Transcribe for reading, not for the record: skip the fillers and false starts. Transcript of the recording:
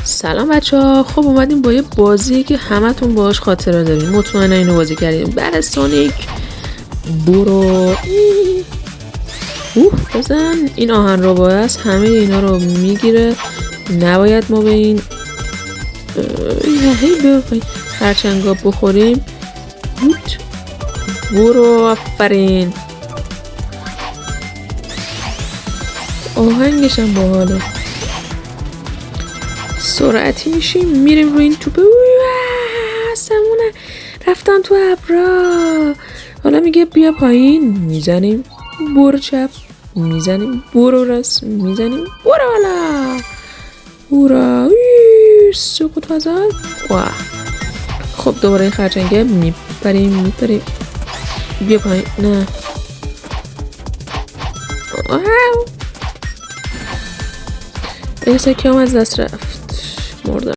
سلام بچه ها. خب اومدیم با یه بازی که همتون باهاش خاطره داریم. مطمئنا اینو بازی کردیم. بله سونیک برو بزن. این آهن رو است، همه اینا رو میگیره. نباید ما به این خرچنگا بخوریم. برو آفرین. آهنگشم باحاله. سرعتی میشیم میریم روی این توپه. سمونه رفتم تو ابرا. حالا میگه بیا پایین، میزنیم برو چپ، میزنیم برو راست، میزنیم برو بالا. هورا سقوط ازاد. خب دوباره این خرچنگه میپریم. بیا پایین. نه یه سکم از دست رفت. مردم.